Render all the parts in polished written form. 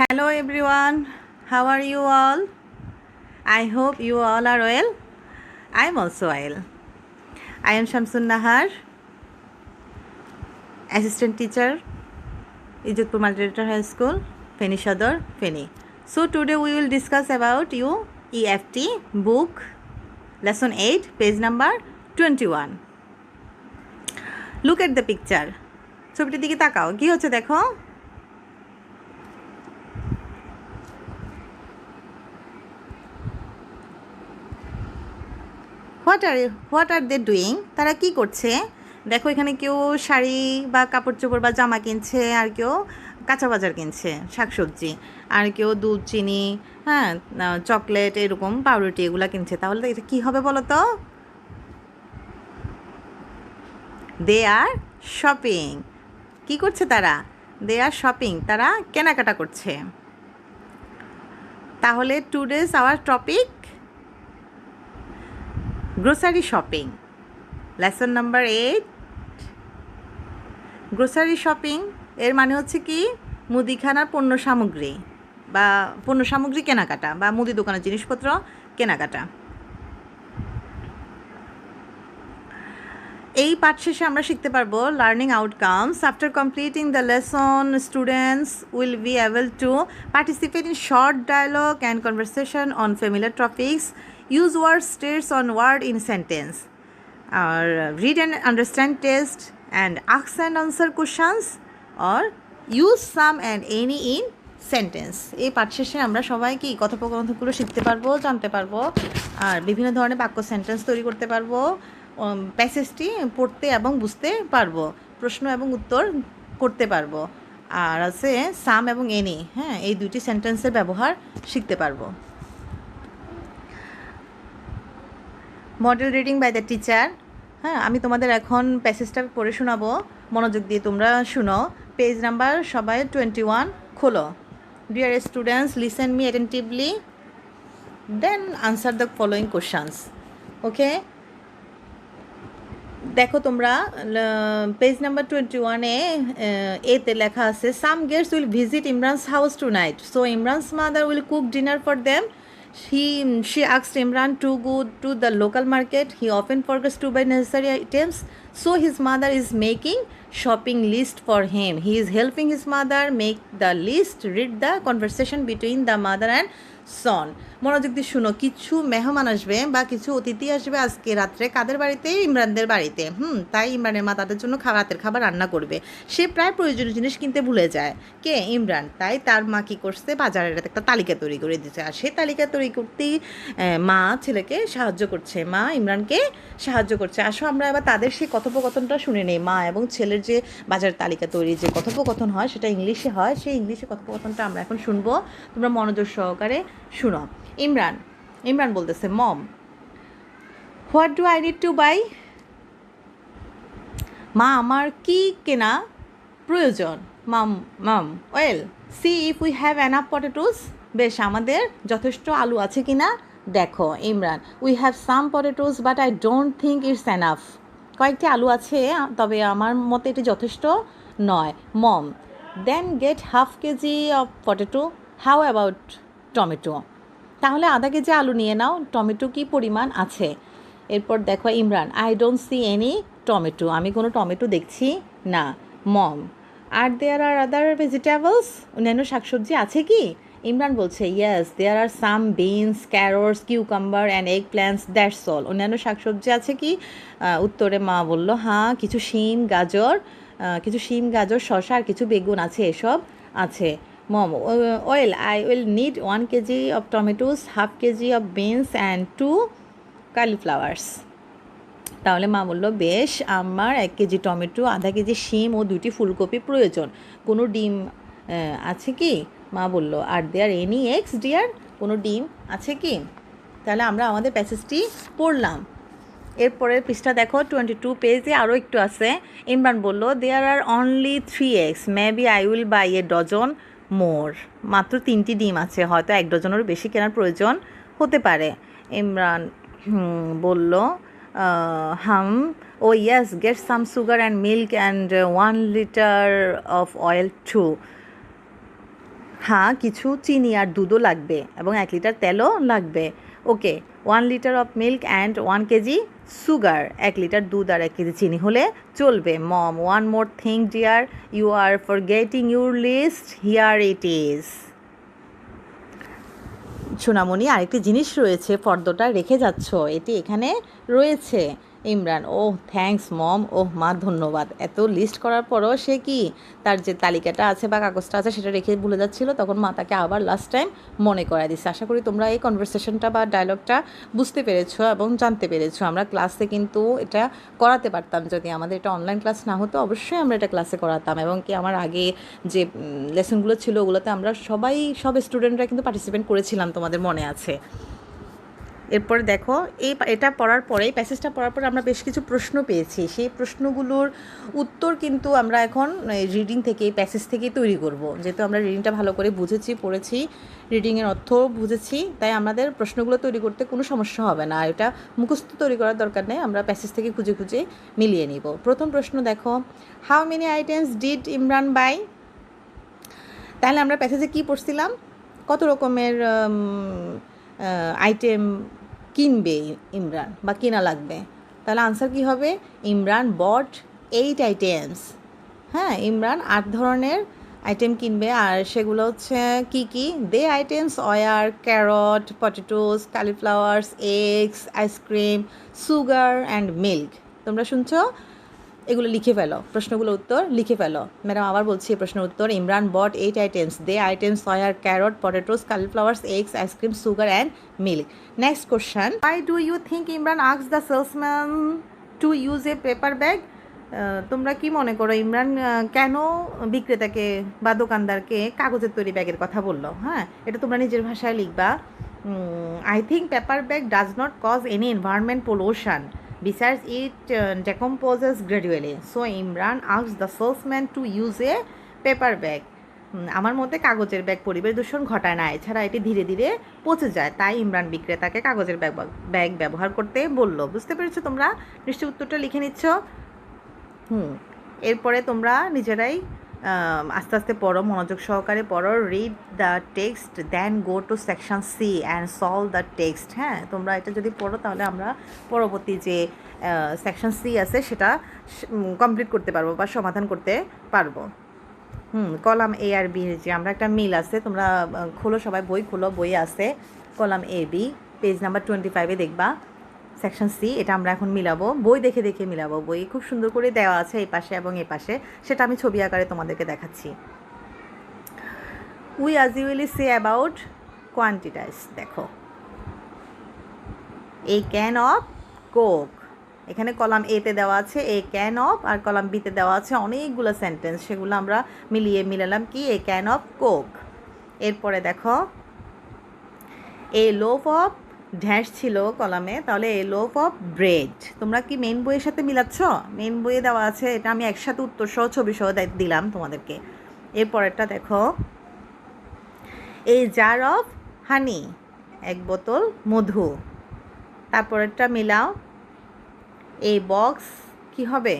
Hello everyone, how are you all? I hope you all are well. I am also well. I am Shamsun Nahar, assistant teacher, Ijutpur Multilateral High School, Feni Sadar, Feni. So today we will discuss about you EFT book, lesson 8, page number 21. Look at the picture. ছবিটির দিকে তাকাও, কি হচ্ছে দেখো। What are they doing, তারা কি করছে দেখো। এখানে কেউ শাড়ি বা কাপড় চোপড় বা জামা কিনছে, আর কেউ কাঁচা বাজার কিনছে, শাকসবজি, আর কেউ দুধ, চিনি, হ্যাঁ, চকলেট, এরকম পাউরুটি, এগুলো কিনছে। তাহলে এটা কী হবে বলো তো? দে আর শপিং। কি করছে তারা? দে আর শপিং, তারা কেনাকাটা করছে। তাহলে today's our topic grocery shopping, lesson number 8। Grocery shopping এর মানে হচ্ছে কি, মুদিখানার পণ্য সামগ্রী বা পণ্য সামগ্রী কেনাকাটা বা মুদি দোকানের জিনিসপত্র কেনাকাটা। এই পাঠ শেষে আমরা শিখতে পারবো learning outcomes. After completing the lesson, students will be able to participate in short dialogue and conversation on familiar topics, use words states on word in sentence, or read and understand test and ask and answer questions, or use some and any in sentence. এই পাঠ শেষে আমরা সবাই কি কথোপকথনগুলো শিখতে পারবো, জানতে পারবো, আর বিভিন্ন ধরনের বাক্য সেন্টেন্স তৈরি করতে পারবো, প্যাসেজটি পড়তে এবং বুঝতে পারবো, প্রশ্ন এবং উত্তর করতে পারবো, আর আছে সাম এবং এনি, হ্যাঁ, এই দুইটি সেন্টেন্সের ব্যবহার শিখতে পারবো। Model reading by the teacher. হ্যাঁ, আমি তোমাদের এখন প্যাসেজটা পড়ে শোনাবো, মনোযোগ দিয়ে তোমরা শুনো। পেজ নাম্বার সবাই 21 খোলো। Dear students, listen me attentively, then answer the following questions. Okay, দেখো তোমরা পেজ নাম্বার 21-এ এতে লেখা আছে, some guests will visit Imran's house tonight, so Imran's mother will cook dinner for them. She asked Imran to go to the local market. He often forgets to buy necessary items, so his mother is making shopping list for him. He is helping his mother make the list. Read the conversation between the mother and son. মনোযোগ দিয়ে শুনো। কিছু মেহমান আসবে বা কিছু অতিথি আসবে আজকে রাত্রে কাদের বাড়িতে? ইমরানদের বাড়িতে। তাই ইমরানের মা তাদের জন্য রাতের খাবার রান্না করবে। সে প্রায় প্রয়োজনীয় জিনিস কিনতে ভুলে যায়। কে? ইমরান। তাই তার মা কী করছে? বাজারের একটা তালিকা তৈরি করে দিচ্ছে। আর সেই তালিকা তৈরি করতেই মা ছেলেকে সাহায্য করছে, মা ইমরানকে সাহায্য করছে। আসো আমরা এবার তাদের সেই কথোপকথনটা শুনে নেই। মা এবং ছেলের যে বাজার তালিকা তৈরি যে কথোপকথন হয়, সেটা ইংলিশে হয়। সেই ইংলিশে কথোপকথনটা আমরা এখন শুনবো। তোমরা মনোযোগ সহকারে শুনো। ইমরান বলতেছে, mom, what do I need to buy? মা, আমার কি কেনা প্রয়োজন? Mom, well, see if we have enough potatoes. বেশ, আমাদের যথেষ্ট আলু আছে কি না দেখো। Imran, we have some potatoes but I don't think it's enough. কয়েকটি আলু আছে, তবে আমার মতে এটি যথেষ্ট নয়। Mom, then get half KG of potato. How about tomato? তাহলে আধা কেজি আলু নিয়ে নাও। টমেটো কি পরিমাণ আছে? এরপর দেখো Imran, I don't see any tomato. আমি কোনো টমেটো দেখছি না। মম, আর দেয়ার আর আদার ভেজিটেবলস? অন্যান্য শাকসবজি আছে কি? ইমরান বলছে, yes, there are some beans, carrots, cucumber and egg plants, that's all. অন্যান্য শাকসবজি আছে কি? উত্তরে মা বলল, হ্যাঁ, কিছু শিম, গাজর, শসা আর কিছু বেগুন আছে, এসব আছে। Mom, well, I will need 1 KG of tomatoes, half KG of beans and 2 cauliflowers. তাহলে মা বলল, বেশ, আমার 1 কেজি টমেটো, আধা কেজি শিম ও 2টি ফুলকপি প্রয়োজন। কোনো ডিম আছে কি? মা বলল, আর দেয়ার এনি এগস ডিয়ার? কোনো ডিম আছে কি? তাহলে আমরা আমাদের প্যাসেজটি পড়লাম। এরপরের পৃষ্ঠা দেখো, 22 পেজে আরও একটু আছে। ইমরান বলল, there are only 3 eggs, maybe I will buy a dozen more. মাত্র 3টি ডিম আছে, হয়তো 1 ডজনেরও বেশি কেনার প্রয়োজন হতে পারে। ইমরান বলল, oh yes, get some sugar and milk and 1 liter of oil too. হ্যাঁ, কিছু চিনি আর দুধও লাগবে এবং 1 লিটার তেলও লাগবে। Okay, 1 litre of milk and 1 KG sugar. 1 litre দুধ আর 1 কেজি চিনি হলে চলবে। Mom, one more thing dear, you are forgetting your list, here it is. সোনামণি, আরেকটি জিনিস রয়েছে, ফর্দটা রেখে যাচ্ছ, এটি এখানে রয়েছে। ইমরান, ওহ থ্যাঙ্কস মম, ওহ মা ধন্যবাদ। এত লিস্ট করার পরও সে কি তার যে তালিকাটা আছে বা কাগজটা আছে সেটা রেখে ভুলে যাচ্ছিল, তখন মা তাকে আবার লাস্ট টাইম মনে করায় দিচ্ছে। আশা করি তোমরা এই কনভারসেশনটা বা ডায়লগটা বুঝতে পেরেছো এবং জানতে পেরেছো। আমরা ক্লাসে কিন্তু এটা করাতে পারতাম, যদি আমাদের এটা অনলাইন ক্লাস না হতো অবশ্যই আমরা এটা ক্লাসে করাতাম। এবং কি আমার আগে যে লেসনগুলো ছিল ওগুলোতে আমরা সব স্টুডেন্টরা কিন্তু পার্টিসিপেট করেছিলাম, তোমাদের মনে আছে। এরপরে দেখো, এটা পড়ার পরে, এই প্যাসেজটা পড়ার পরে আমরা বেশ কিছু প্রশ্ন পেয়েছি। সেই প্রশ্নগুলোর উত্তর কিন্তু আমরা এখন রিডিং থেকে, এই প্যাসেজ থেকেই তৈরি করব। যেহেতু আমরা রিডিংটা ভালো করে বুঝেছি, পড়েছি, রিডিংয়ের অর্থ বুঝেছি, তাই আমাদের প্রশ্নগুলো তৈরি করতে কোনো সমস্যা হবে না। এটা মুখস্থ তৈরি করার দরকার নেই, আমরা প্যাসেজ থেকে খুঁজে খুঁজে মিলিয়ে নিব। প্রথম প্রশ্ন দেখো, how many items did Imran buy? তাহলে আমরা প্যাসেজে কী পড়ছিলাম, কত রকমের আইটেম কিনবে ইমরান বা কেনা লাগবে। তাহলে আনসার কী হবে, ইমরান বট 8 আইটেমস। হ্যাঁ, ইমরান 8 ধরনের আইটেম কিনবে। আর সেগুলো হচ্ছে কি কি? They items were carrot, potatoes, cauliflowers, eggs, ice cream, sugar and milk. তোমরা শুনছো? এগুলো লিখে ফেলো, প্রশ্নগুলোর উত্তর লিখে ফেলো। ম্যাডাম আবার বলছি প্রশ্নের উত্তর, Imran bought 8 items. They items were carrot, potatoes, cauliflowers, eggs, ice cream, sugar and milk. Next question, why do you think Imran asked the salesman to use a paper bag? তোমরা কি মনে করো ইমরান কেন বিক্রেতাকে বা দোকানদারকে কাগজের তৈরি ব্যাগের কথা বললো? হ্যাঁ, এটা তোমরা নিজের ভাষায় লিখবা। I think paper bag does not cause any environment pollution. Besides, it decomposes gradually. So Imran asked the salesman to use a paper bag. আমার মতে কাগজের ব্যাগ পরিবেশ দূষণ ঘটায় না, এছাড়া এটি ধীরে ধীরে পচে যায়, তাই ইমরান বিক্রেতাকে কাগজের ব্যাগ ব্যবহার করতে বলল। বুঝতে পেরেছো তোমরা? নিশ্চয়ই উত্তরটা লিখে নিচ্ছ। এরপরে তোমরা নিজেরাই আস্তে আস্তে পড়ো, মনোযোগ সহকারে পড়ো। Read the text, then go to section C and solve the text. হ্যাঁ, তোমরা এটা যদি পড়ো তাহলে আমরা পরবর্তী যে সেকশন সি আছে সেটা কমপ্লিট করতে পারবো বা সমাধান করতে পারবো। কলাম এ আর বি যে আমরা একটা মিল আছে, তোমরা খোলো, সবাই বই খোলো, বই আছে column A B, page number 25 দেখবা সেকশন সি। এটা আমরা এখন মিলাবো, বই দেখে দেখে মিলাবো। বই খুব সুন্দর করে দেওয়া আছে এই পাশে এবং এ পাশে, সেটা আমি ছবি আকারে তোমাদেরকে দেখাচ্ছি। We as usually say about quantities. দেখো, এ ক্যান অফ কোক, এখানে কলাম এতে দেওয়া আছে এ ক্যান অফ, আর কলাম বিতে দেওয়া আছে অনেকগুলো সেন্টেন্স, সেগুলো আমরা মিলালাম কি এ ক্যান অফ কোক। এরপরে দেখো, এ লোফ অফ ড্যাশ ছিল কলামে, তাহলে এ লোফ অফ ব্রেড। তোমরা কি মেন বইয়ের সাথে মিলাচ্ছ? মেন বইয়ে দেওয়া আছে, এটা আমি একসাথে উত্তর সহ ছবি সহ দিলাম তোমাদেরকে। এরপরেরটা দেখো, এ জার অফ হানি, এক বোতল মধু। তারপরেরটা মিলাও, এই বক্স কি হবে,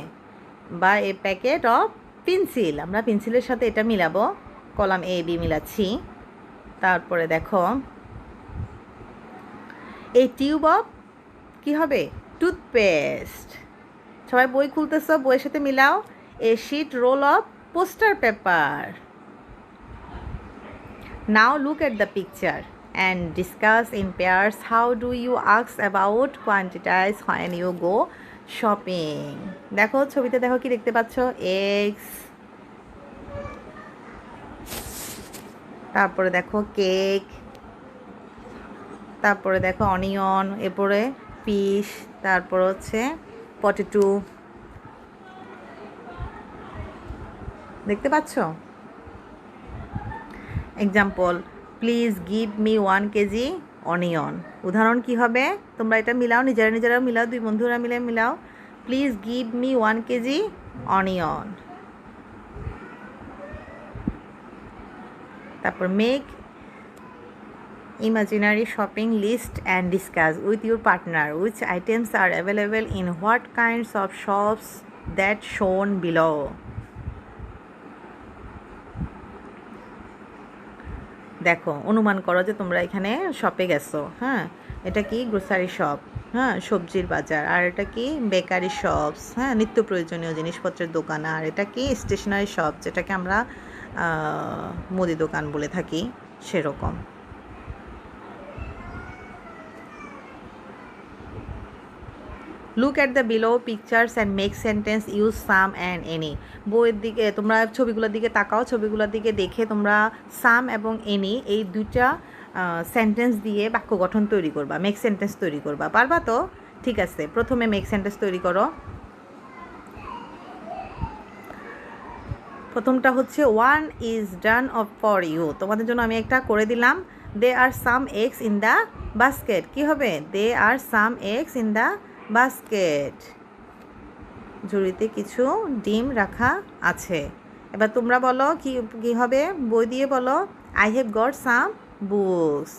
বা এ প্যাকেট অফ পেন্সিল। আমরা পেন্সিলের সাথে এটা মিলাবো, কলাম এ বি মিলাচ্ছি। তারপরে দেখো, এই টিউব অফ কী হবে, টুথপেস্ট। সবাই বই খুলতেছ, বইয়ের সাথে মিলাও, a sheet roll of poster paper. Now look at the picture and discuss in pairs how do you ask about quantities when you go shopping. দেখো ছবিতে, দেখো কি দেখতে পাচ্ছ, এগস, তারপরে দেখো কেক, তারপরে দেখো অনিয়ন, এরপরে ফিশ, তারপর হচ্ছে পটেটো। দেখতে পাচ্ছ? Example, please give me 1 KG onion. উদাহরণ কি হবে, তোমরা এটা মিলাও, নিজেরা মিলাও, দুই বন্ধুরা মিলে মিলাও। Please give me 1 KG onion. তারপর make imaginary shopping list and discuss with your partner which items are available in what kinds of shops that shown below. দেখো অনুমান করো যে তোমরা এখানে শপে গেছো, হ্যাঁ, এটা কি গ্রোসারি শপ, হ্যাঁ, সবজির বাজার, আর এটা কি বেকারি শপস, হ্যাঁ, নিত্য প্রয়োজনীয় জিনিসপত্রের দোকান, আর এটা কি স্টেশনারি শপ, যেটাকে আমরা মুদি দোকান বলে থাকি, সেরকম। Look at the below pictures and make sentence use some and any. বইয়ের দিকে তোমরা ছবিগুলোর দিকে তাকাও, ছবিগুলোর দিকে দেখে তোমরা সাম এবং এনি এই দুইটা সেন্টেন্স দিয়ে বাক্য গঠন তৈরি করবা, মেক সেন্টেন্স তৈরি করবা। পারবা তো? ঠিক আছে, প্রথমে মেক সেন্টেন্স তৈরি করো। প্রথমটা হচ্ছে one is done of for you, তোমাদের জন্য আমি একটা করে দিলাম। They are some eggs in the basket, কী হবে? They are some eggs in the basket, ঝুড়িতে কিছু ডিম রাখা আছে। এবার তোমরা বলো কি হবে, বই দিয়ে বলো। I have got some books,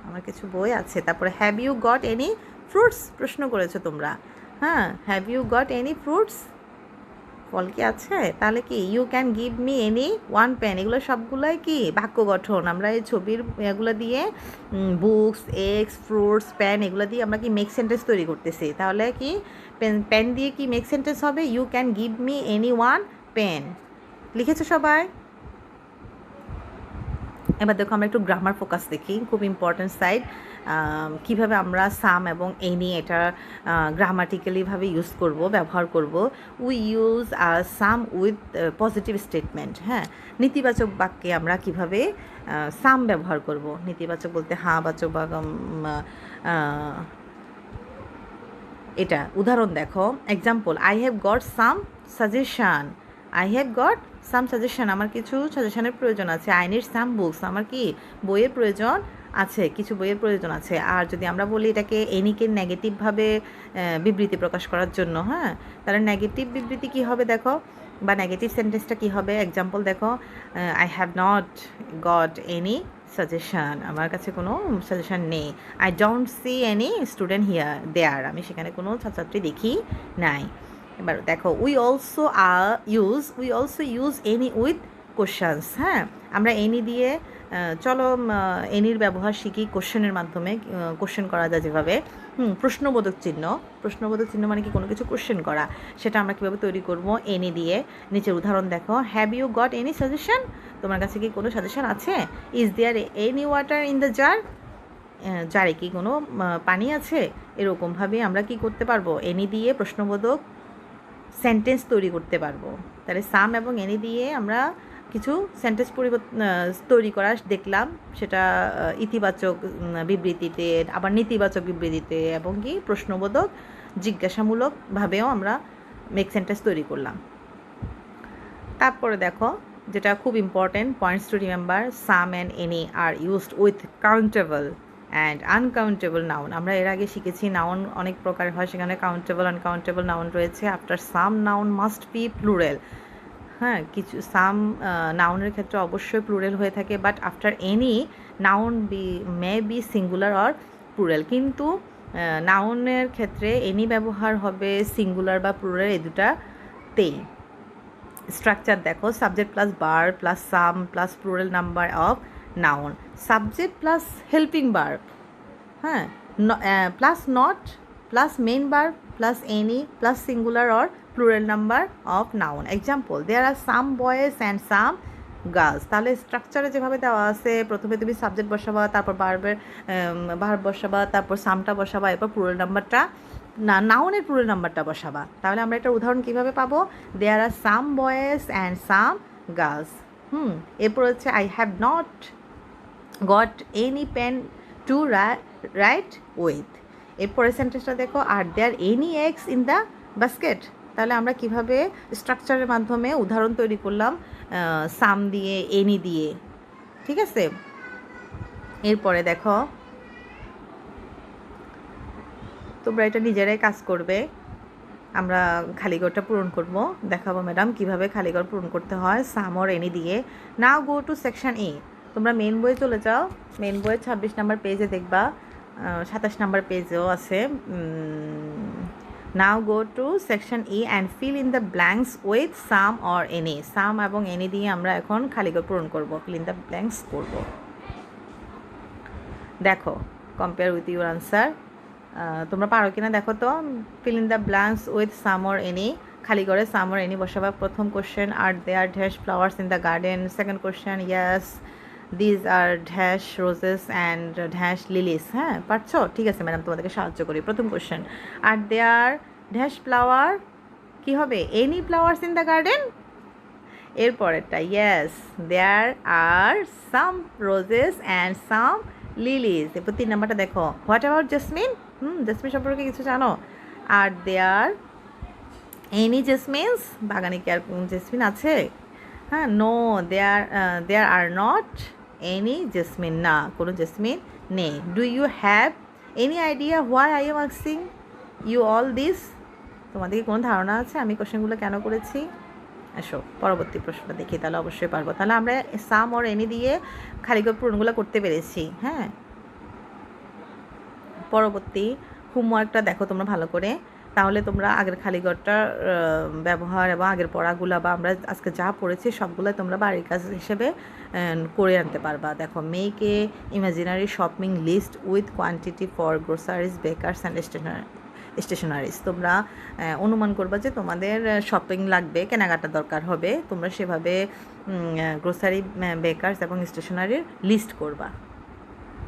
আমার কিছু বই আছে। তারপরে have you got any fruits, প্রশ্ন করেছো তোমরা, হ্যাঁ, have you got any fruits, ফল কি আছে? তাহলে কি you can give me any one pen, এগুলো সবগুলোই কি বাক্য গঠন। আমরা এই ছবির এগুলো দিয়ে বুকস, এগস, ফ্রুটস, পেন, এগুলো দিয়ে আমরা কি মেক সেন্টেন্স তৈরি করতেছি। তাহলে কি পেন দিয়ে কি মেক সেন্টেন্স হবে? You can give me any one pen. লিখেছো সবাই? এবার দেখো আমরা একটু গ্রামার ফোকাস দেখি, খুব ইম্পর্ট্যান্ট সাইড, কীভাবে আমরা সাম এবং এনি এটা গ্রামাটিক্যালিভাবে ইউজ করব, ব্যবহার করব। We use some with positive statement, হ্যাঁ, নেতিবাচক বাক্যে আমরা কিভাবে সাম ব্যবহার করব। নেতিবাচক বলতে হ্যাঁ বাচক বা এটা উদাহরণ দেখো, example, I have got some suggestion, I have got some suggestion, আমার কিছু সাজেশানের প্রয়োজন আছে। আই নিড সাম বুকস, আমার কি বইয়ের প্রয়োজন আছে, কিছু বইয়ের প্রয়োজন আছে। আর যদি আমরা বলি এটাকে এনিকে নেগেটিভভাবে বিবৃতি প্রকাশ করার জন্য, হ্যাঁ, তাহলে নেগেটিভ বিবৃতি কী হবে দেখো, বা নেগেটিভ সেন্টেন্সটা কী হবে, এক্সাম্পল দেখো, I have not got any suggestion, আমার কাছে কোনো সাজেশান নেই। I don't see any student here there, আমি সেখানে কোনো ছাত্রছাত্রী দেখি নাই। এবার দেখো we also use any with questions, হ্যাঁ, আমরা এনি দিয়ে চলো এনির ব্যবহার শিখি কোশ্চেনের মাধ্যমে। কোশ্চেন করা যায় যেভাবে, প্রশ্নবোধক চিহ্ন, প্রশ্নবোধক চিহ্ন মানে কি কোনো কিছু কোশ্চেন করা, সেটা আমরা কীভাবে তৈরি করব? এনি দিয়ে। নিচের উদাহরণ দেখো, have you got any suggestion, তোমার কাছে কি কোনো সাজেশন আছে? Is there any water in the jar, জারে কি কোনো পানি আছে? এরকমভাবে আমরা কি করতে পারবো? এনি দিয়ে প্রশ্নবোধক সেন্টেন্স তৈরি করতে পারবো। তাহলে সাম এবং এনি দিয়ে আমরা কিছু সেন্টেন্স তৈরি করা দেখলাম, সেটা ইতিবাচক বিবৃতিতে, আবার নেতিবাচক বিবৃতিতে, এবং কি প্রশ্নবোধক জিজ্ঞাসামূলকভাবেও আমরা মেক সেন্টেন্স তৈরি করলাম। তারপরে দেখো যেটা খুব important points to remember, some and any are used with countable and uncountable noun. আমরা এর আগে শিখেছি নাউন অনেক প্রকার হয়, সেখানে কাউন্টেবল আনকাউন্টেবল নাউন রয়েছে। After some noun must be plural, হ্যাঁ, কিছু সাম নাউনের ক্ষেত্রে অবশ্যই প্লুরাল হয়ে থাকে, but after any noun may be singular or plural. কিন্তু নাউনের ক্ষেত্রে এনি ব্যবহার হবে সিঙ্গুলার বা প্লুরাল, এই দুটাতেই। স্ট্রাকচার দেখো, subject plus verb plus some plus plural number of noun, subject plus helping verb, হ্যাঁ, plus not plus main verb plus any plus singular or plural number of noun. Example, there are some boys and some girls. তাহলে স্ট্রাকচারে যেভাবে দেওয়া আছে, প্রথমে তুমি subject বসাবা, তারপর verb বসাবা, তারপর সামটা বসাবা, এরপর প্লুরাল নাম্বারটা নাউনের প্লুরাল নাম্বারটা বসাবা। তাহলে আমরা এটার উদাহরণ কীভাবে পাবো? There are some boys and some girls. এরপর হচ্ছে I have not got any pen to write with. এরপরের সেন্টেন্সটা দেখো, are there any eggs in the basket. তাহলে আমরা কিভাবে স্ট্রাকচারের মাধ্যমে উদাহরণ তৈরি করলাম সাম দিয়ে, এনি দিয়ে, ঠিক আছে। এরপরে দেখো তোমরা এটা নিজেরাই কাজ করবে, আমরা খালিঘরটা পূরণ করব, দেখাবো ম্যাডাম কিভাবে খালিঘর পূরণ করতে হয় সাম অর এনি দিয়ে। নাও গো টু সেকশন এ, তোমরা মেন বইয়ে চলে যাও, মেন বইয়ের 26 নম্বর পেজে দেখবা, 27 নম্বর পেজেও আছে। Now go to section E and fill in the blanks with some or any. Some এবং এনি দিয়ে আমরা এখন খালিঘর পূরণ করব, ফিল ইন দ্য ব্ল্যাঙ্কস করব। দেখো কম্পেয়ার উইথ ইউর আনসার, তোমরা পারো কিনা দেখো তো। Fill in the blanks with some or any, খালি করে সাম অর এনি বসাবা। প্রথম question, are there dash flowers in the garden. Second question, yes these are dash roses and dash lilies. হ্যাঁ পারছো? ঠিক আছে ম্যাডাম, তোমাদেরকে সাহায্য করি। প্রথম question, are there dash flower, কী হবে? Any flowers in the garden. এরপরেরটা, yes there are some roses and some lilies. এরপর 3 নাম্বারটা দেখো, হোয়াট অ্যাবাউট জেসমিন? জেসমিন সম্পর্কে কিছু জানো? আর দেয়ার এনি জেসমিনস, বাগানে কি আর জেসমিন আছে? হ্যাঁ, no there are not any jasmine, না কোনো জেসমিন নেই। Do you have any idea why I am asking you all this? তোমাদের কি কোনো ধারণা আছে আমি কোশ্চেনগুলো কেন করেছি? আসো পরবর্তী প্রশ্নটা দেখি, তাহলে অবশ্যই পারবো। তাহলে আমরা সাম অর এনি দিয়ে খালি করে পূরণগুলো করতে পেরেছি। হ্যাঁ, পরবর্তী হোমওয়ার্কটা দেখো তোমরা ভালো করে, তাহলে তোমরা আগের খালিঘরটার ব্যবহার এবং আগের পড়াগুলো বা আমরা আজকে যা পড়েছি সবগুলো তোমরা বাড়ির কাজ হিসেবে করে আনতে পারবা। দেখো, make a imaginary shopping list with quantity for groceries, bakers and stationeries. তোমরা অনুমান করবা যে তোমাদের শপিং লাগবে, কেনাকাটা দরকার হবে, তোমরা সেভাবে গ্রোসারি, বেকার্স এবং স্টেশনারির লিস্ট করবা,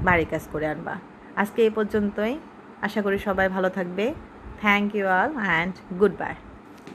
বাড়ির কাজ করে আনবা। আজকে এই পর্যন্তই, আশা করি সবাই ভালো থাকবে। Thank you all and good bye.